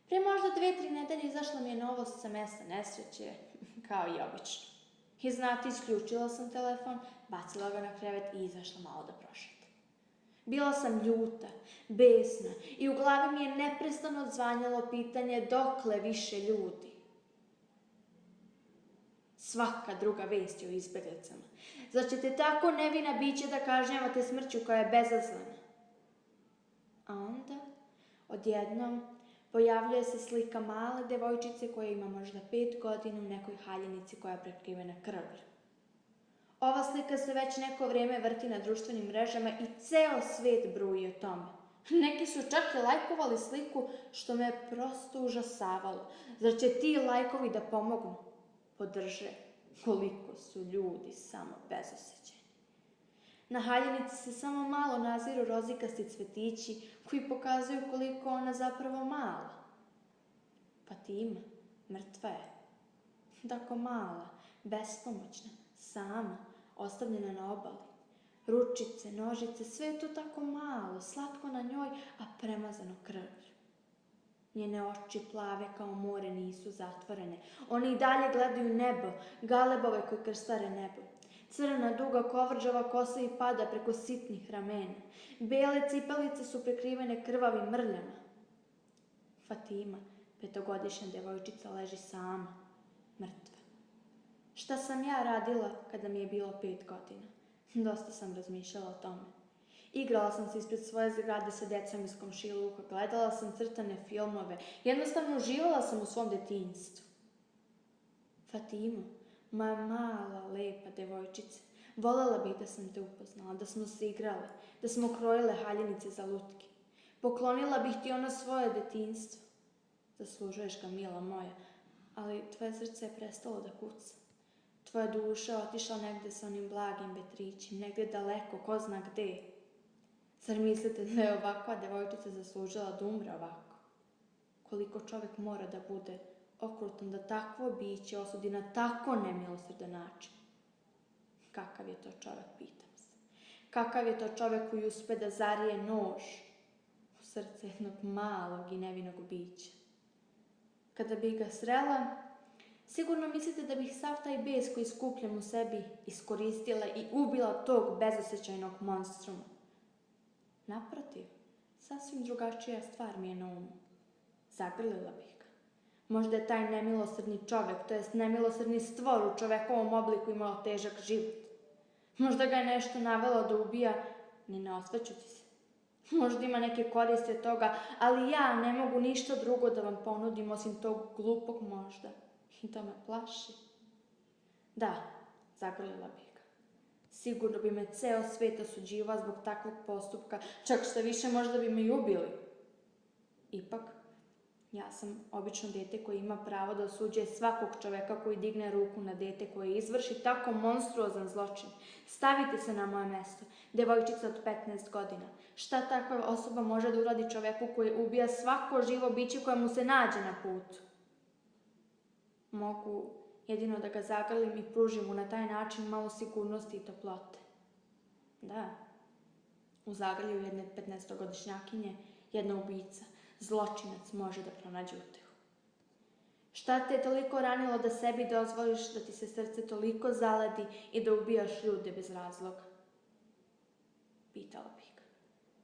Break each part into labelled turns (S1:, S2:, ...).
S1: Prije možda 2-3 nedelje izašla mi je novost sa mesta nesreće, kao i obično. I znate, isključila sam telefon, bacila ga na krevet i izašla malo da prošetam. Bila sam ljuta, besna i u glavi mi je neprestano odzvanjalo pitanje dokle više ljudi. Svaka druga vest je o izbeglicama. Zar ćete tako nevina bića da kažnjavate smrću koja je bezazlena? A onda, odjednom, pojavljuje se slika male devojčice koja ima možda 5 godina u nekoj haljinici koja je prekrivena krvlju. Ova slika se već neko vrijeme vrti na društvenim mrežama i ceo svijet bruji o tome. Neki su čak i lajkovali sliku, što me je prosto užasavalo. Zar će ti lajkovi da pomognu? Podrže koliko su ljudi samo bezosjećajni. Na haljinici se samo malo naziru rozikasti cvetići koji pokazuju koliko ona zapravo mala. Fatima, mrtva je. Tako mala, bespomoćna, sama, ostavljena na obali. Ručice, nožice, sve je to tako malo, slatko na njoj, a premazano krvlju. Njene oči plave kao more nisu zatvorene. One i dalje gledaju nebo, galebove koji krstare nebo. Crna, duga, kovrđava kosa i pada preko sitnih ramena. Bele cipelice su prekrivene krvavim mrljama. Fatima, 5-godišnja devojčica, leži sama, mrtva. Šta sam ja radila kada mi je bilo 5 godina? Dosta sam razmišljala o tome. Igrala sam se ispred svoje zgrade sa decom iz komšiluka, gledala sam crtane filmove, jednostavno uživala sam u svom detinjstvu. Fatimo, moja mala, lepa devojčice, voljela bih da sam te upoznala, da smo se igrale, da smo krojile haljinice za lutke. Poklonila bih ti ono svoje detinjstvo. Zaslužuješ ga, mila moja, ali tvoje srce je prestalo da kuca. Tvoja duša je otišla negde sa onim blagim vetrićem, negde daleko, ko zna gde. Zar mislite da je ovakva devojčica zaslužila da umre ovako? Koliko čovjek mora da bude okrutan da takvo biće osudi na tako nemilosrdan način? Kakav je to čovjek, pitam se. Kakav je to čovjek koji uspe da zarije nož u srce jednog malog i nevinog bića? Kada bih ga srela, sigurno mislite da bih sav taj bes koji skupljam u sebi iskoristila i ubila tog bezosjećajnog monstruma. Naprotiv, sasvim drugačija stvar mi je na umu. Zagrlila bih ga. Možda je taj nemilosrdni čovjek, to jest nemilosrdni stvor u čovekovom obliku imao težak život. Možda ga je nešto navelo da ubija, ni ne osvrćući se. Možda ima neke koristi od toga, ali ja ne mogu ništa drugo da vam ponudim osim tog glupog možda. I to me plaši. Da, zagrlila bih ga. Sigurno bi me ceo svet osuđivao zbog takvog postupka, čak što više možda bi me i ubili. Ipak, ja sam obično dete koje ima pravo da osuđuje svakog čoveka koji digne ruku na dete koje izvrši tako monstruozan zločin. Stavite se na moje mesto, devojčica od 15 godina. Šta takva osoba može da uradi čoveku koji ubija svako živo biće koje mu se nađe na putu? Mogu jedino da ga zagrlim i pružim mu na taj način malo sigurnosti i toplote. Da, u zagrlju jedne 15-godišnjakinje jedna ubica, zločinac može da pronađe utehu. Šta te je toliko ranilo da sebi dozvoliš da ti se srce toliko zaledi i da ubijaš ljude bez razloga? Pitala bih ga.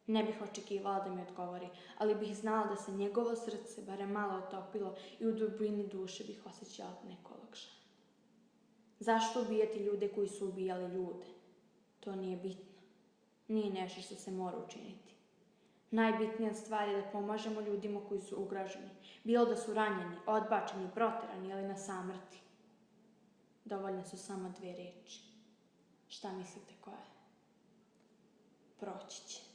S1: Ne bih očekivala da mi odgovori, ali bih znala da se njegovo srce barem malo otopilo i u dubini duše bih osjećala neko olakšanje. Zašto ubijati ljude koji su ubijali ljude? To nije bitno. Nije nešto što se mora učiniti. Najbitnija stvar je da pomažemo ljudima koji su ugroženi, bilo da su ranjeni, odbačeni, proterani ili na samrti. Dovoljne su samo 2 reči. Šta mislite koja je? Proći će.